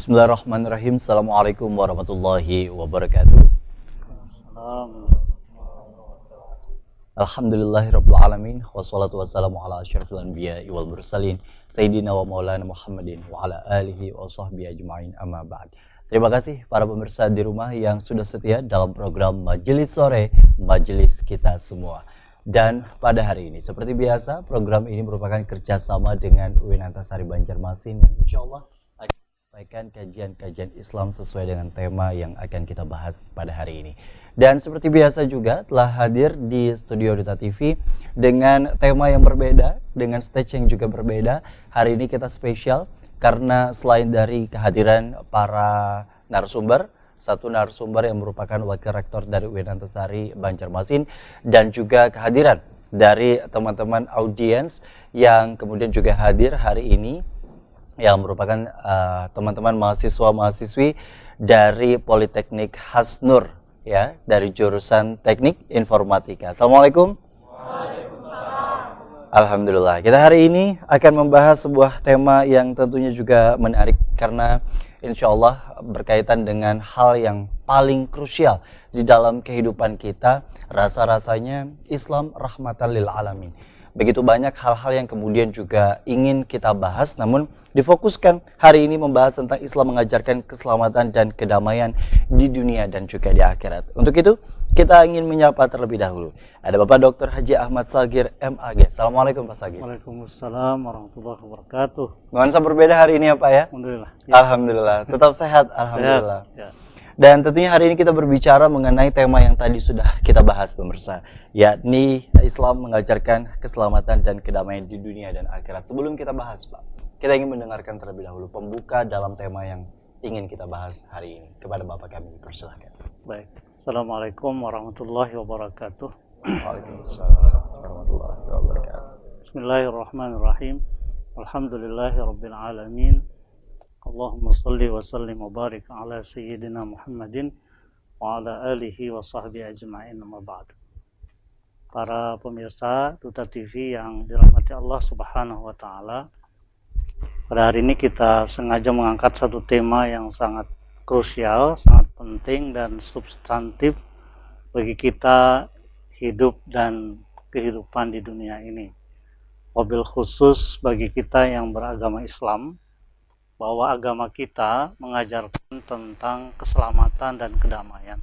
Bismillahirrahmanirrahim. Assalamualaikum warahmatullahi wabarakatuh. Alhamdulillahirabbil alamin wassalatu wassalamu ala asyrafil anbiya'i wal mursalin sayyidina wa maulana Muhammadin wa ala alihi wa sahbihi ajmain, amma ba'd. Terima kasih para pemirsa di rumah yang sudah setia dalam program Majelis Sore, Majelis Kita Semua. Dan pada hari ini seperti biasa program ini merupakan kerjasama dengan UIN Antasari Banjarmasin yang insya Allah akan menyampaikan kajian-kajian Islam sesuai dengan tema yang akan kita bahas pada hari ini. Dan seperti biasa juga telah hadir di studio Duta TV dengan tema yang berbeda, dengan stage yang juga berbeda. Hari ini kita spesial karena selain dari kehadiran para narasumber, satu narasumber yang merupakan wakil rektor dari UIN Antasari Banjarmasin, dan juga kehadiran dari teman-teman audiens yang kemudian juga hadir hari ini yang merupakan teman-teman mahasiswa-mahasiswi dari Politeknik Hasnur, ya, dari jurusan Teknik Informatika. Assalamualaikum. Waalaikumsalam. Alhamdulillah. Kita hari ini akan membahas sebuah tema yang tentunya juga menarik karena insya Allah berkaitan dengan hal yang paling krusial di dalam kehidupan kita. Rasa-rasanya Islam rahmatan lil alamin. Begitu banyak hal-hal yang kemudian juga ingin kita bahas, namun difokuskan hari ini membahas tentang Islam mengajarkan keselamatan dan kedamaian di dunia dan juga di akhirat. Untuk itu kita ingin menyapa terlebih dahulu. Ada Bapak Dr. Haji Ahmad Sagir MAG. Assalamualaikum Pak Sagir. Waalaikumsalam warahmatullahi wabarakatuh. Nuansa berbeda hari ini ya Pak ya? Alhamdulillah. Ya. Alhamdulillah. Tetap sehat. Alhamdulillah. Sehat. Ya. Dan tentunya hari ini kita berbicara mengenai tema yang tadi sudah kita bahas pemirsa, yakni Islam mengajarkan keselamatan dan kedamaian di dunia dan akhirat. Sebelum kita bahas Pak, kita ingin mendengarkan terlebih dahulu pembuka dalam tema yang ingin kita bahas hari ini. Kepada Bapak kami, persilahkan. Baik. Assalamualaikum warahmatullahi wabarakatuh. Waalaikumsalam warahmatullahi wabarakatuh. Bismillahirrahmanirrahim. Alhamdulillahirabbil alamin. Allahumma salli wa sallim wa barik ala sayyidina Muhammadin wa ala alihi wa sahbihi ajma'in, amma ba'du. Para pemirsa Duta TV yang dirahmati Allah Subhanahu wa taala, pada hari ini kita sengaja mengangkat satu tema yang sangat krusial, sangat penting dan substantif bagi kita hidup dan kehidupan di dunia ini. Wabil khusus bagi kita yang beragama Islam, bahwa agama kita mengajarkan tentang keselamatan dan kedamaian.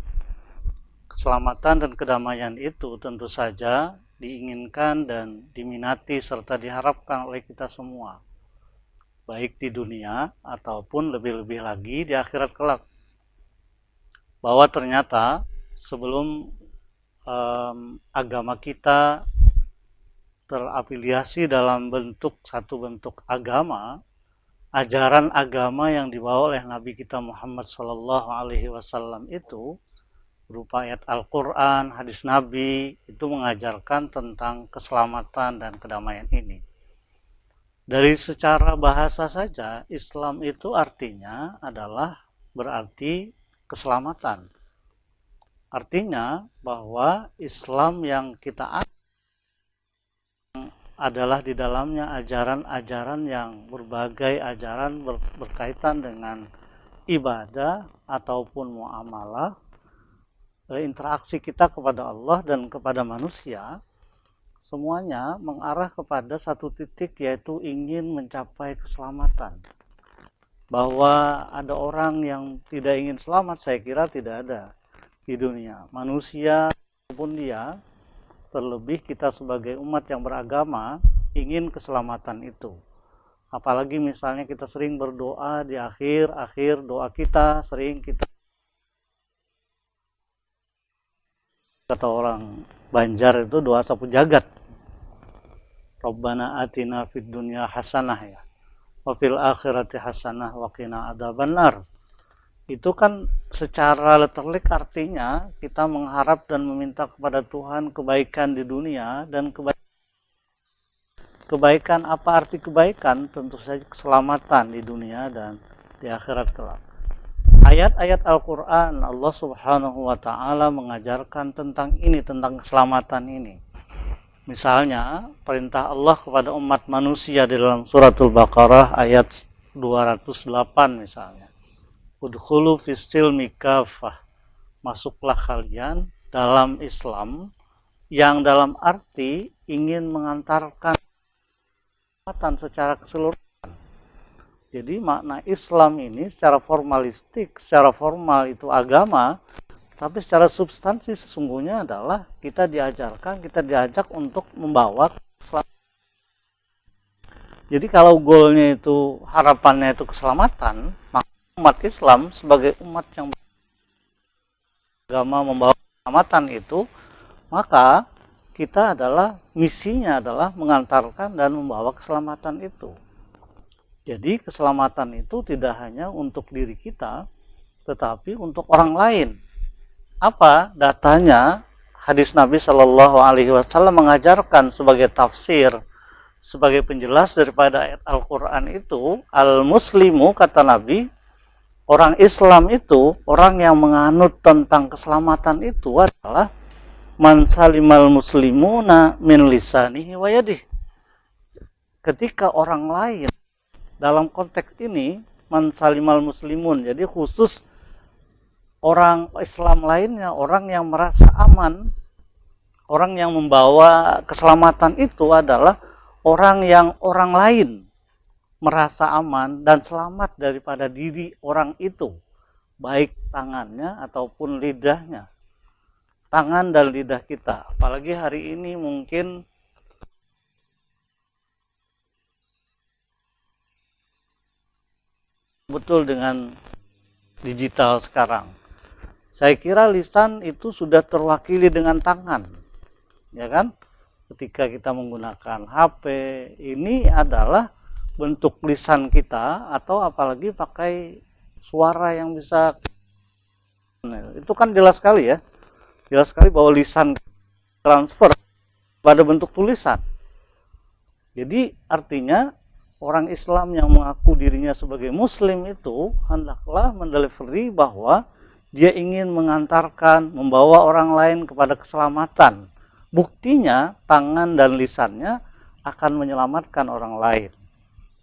Keselamatan dan kedamaian itu tentu saja diinginkan dan diminati serta diharapkan oleh kita semua, baik di dunia ataupun lebih-lebih lagi di akhirat kelak. Bahwa ternyata sebelum agama kita terafiliasi dalam satu bentuk agama, ajaran agama yang dibawa oleh Nabi kita Muhammad Sallallahu Alaihi Wasallam itu berupa ayat Al-Quran, hadis Nabi, itu mengajarkan tentang keselamatan dan kedamaian ini. Dari secara bahasa saja, Islam itu artinya adalah berarti keselamatan. Artinya bahwa Islam yang kita adalah di dalamnya ajaran-ajaran yang berbagai ajaran berkaitan dengan ibadah ataupun muamalah, interaksi kita kepada Allah dan kepada manusia, semuanya mengarah kepada satu titik, yaitu ingin mencapai keselamatan. Bahwa ada orang yang tidak ingin selamat, saya kira tidak ada di dunia. Manusia pun dia, terlebih kita sebagai umat yang beragama ingin keselamatan itu. Apalagi misalnya kita sering berdoa di akhir doa kita, sering kita, kata orang Banjar itu, doa sapu jagat. Rabbana atina fid dunya hasanah, ya, wa fil akhirati hasanah wa qina adzabannar. Itu kan secara letterlik artinya kita mengharap dan meminta kepada Tuhan kebaikan di dunia, dan kebaikan apa arti kebaikan? Tentu saja keselamatan di dunia dan di akhirat kelak. Ayat-ayat Al-Quran, Allah Subhanahu wa ta'ala mengajarkan tentang ini, tentang keselamatan ini. Misalnya perintah Allah kepada umat manusia di dalam suratul Baqarah ayat 208 misalnya. Udkhulu fis silmi kafah. Masuklah kalian dalam Islam, yang dalam arti ingin mengantarkan secara keseluruhan. Jadi makna Islam ini secara formalistik, secara formal itu agama, tapi secara substansi sesungguhnya adalah kita diajarkan, kita diajak untuk membawa keselamatan. Jadi kalau goalnya itu, harapannya itu keselamatan, maka umat Islam sebagai umat yang agama membawa keselamatan itu, maka kita adalah, misinya adalah mengantarkan dan membawa keselamatan itu. Jadi keselamatan itu tidak hanya untuk diri kita, tetapi untuk orang lain. Apa datanya? Hadis Nabi Shallallahu Alaihi Wasallam mengajarkan sebagai tafsir, sebagai penjelas daripada ayat Al-Quran itu, al-muslimu, kata Nabi, orang Islam itu, orang yang menganut tentang keselamatan itu adalah man salimal muslimuna min lisanihi wa yadihi. Ketika orang lain, dalam konteks ini man salimal muslimun, jadi khusus orang Islam lainnya, orang yang merasa aman, orang yang membawa keselamatan itu adalah orang yang orang lain merasa aman dan selamat daripada diri orang itu, baik tangannya ataupun lidahnya. Tangan dan lidah kita, apalagi hari ini mungkin betul dengan digital sekarang. Saya kira lisan itu sudah terwakili dengan tangan, ya kan? Ketika kita menggunakan HP, ini adalah bentuk lisan kita, atau apalagi pakai suara yang bisa, itu kan jelas sekali ya, jelas sekali bahwa lisan transfer pada bentuk tulisan. Jadi artinya orang Islam yang mengaku dirinya sebagai muslim itu hendaklah mendelivery bahwa dia ingin mengantarkan, membawa orang lain kepada keselamatan. Buktinya tangan dan lisannya akan menyelamatkan orang lain.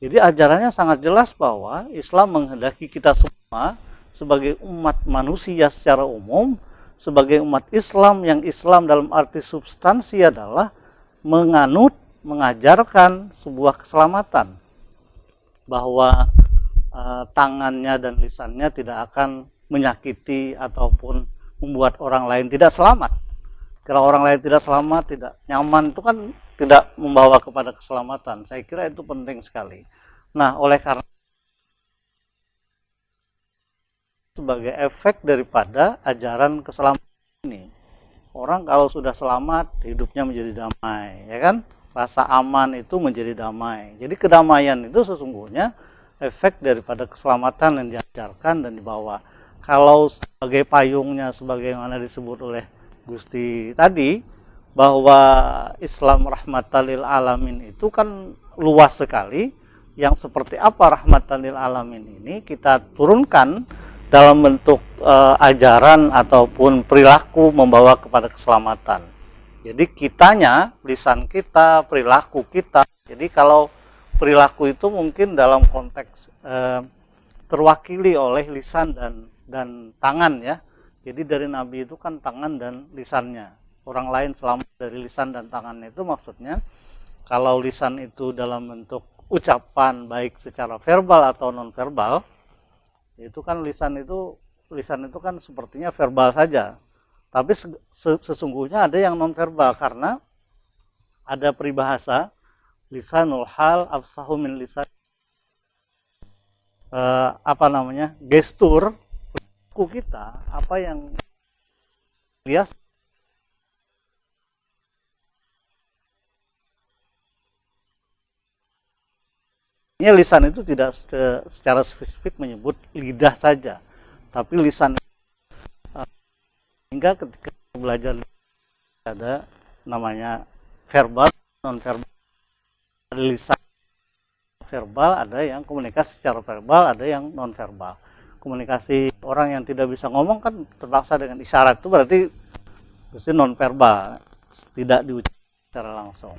Jadi ajarannya sangat jelas bahwa Islam menghendaki kita semua sebagai umat manusia secara umum, sebagai umat Islam yang Islam dalam arti substansi adalah menganut, mengajarkan sebuah keselamatan. Bahwa tangannya dan lisannya tidak akan menyakiti ataupun membuat orang lain tidak selamat. Kalau orang lain tidak selamat, tidak nyaman, itu kan tidak membawa kepada keselamatan. Saya kira itu penting sekali. Nah, oleh karena sebagai efek daripada ajaran keselamatan ini, orang kalau sudah selamat, hidupnya menjadi damai, ya kan? Rasa aman itu menjadi damai. Jadi kedamaian itu sesungguhnya efek daripada keselamatan yang diajarkan dan dibawa. Kalau sebagai payungnya, sebagaimana disebut oleh Gusti tadi, bahwa Islam rahmatan lil alamin itu kan luas sekali. Yang seperti apa rahmatan lil alamin ini kita turunkan dalam bentuk ajaran ataupun perilaku membawa kepada keselamatan. Jadi kitanya, lisan kita, perilaku kita. Jadi kalau perilaku itu mungkin dalam konteks terwakili oleh lisan dan tangan ya. Jadi dari Nabi itu kan tangan dan lisannya. Orang lain selamat dari lisan dan tangannya, itu maksudnya kalau lisan itu dalam bentuk ucapan baik secara verbal atau non verbal, itu kan lisan itu kan sepertinya verbal saja. Tapi sesungguhnya ada yang non verbal, karena ada peribahasa lisanul hal afsahu min lisan, gestur kita, apa yang biasa lisan itu tidak secara spesifik menyebut lidah saja, tapi lisan hingga ketika belajar ada namanya verbal, non verbal, ada lisan verbal, ada yang komunikasi secara verbal, ada yang non verbal. Komunikasi orang yang tidak bisa ngomong kan terpaksa dengan isyarat, itu berarti non verbal, tidak diucapkan secara langsung.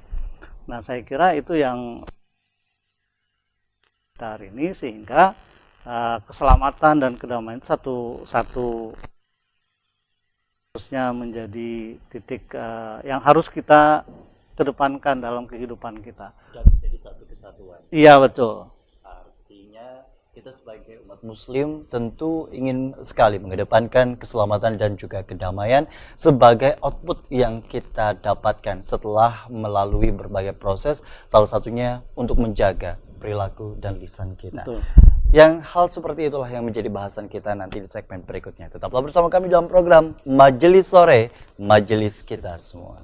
Nah, saya kira itu yang hari ini, sehingga keselamatan dan kedamaian satu harusnya menjadi titik yang harus kita kedepankan dalam kehidupan kita. Dan menjadi satu kesatuan. Iya, betul. Artinya kita sebagai umat muslim tentu ingin sekali mengedepankan keselamatan dan juga kedamaian sebagai output yang kita dapatkan setelah melalui berbagai proses, salah satunya untuk menjaga perilaku dan lisan kita. Betul. Yang hal seperti itulah yang menjadi bahasan kita nanti di segmen berikutnya. Tetaplah bersama kami dalam program Majelis Sore, Majelis Kita Semua.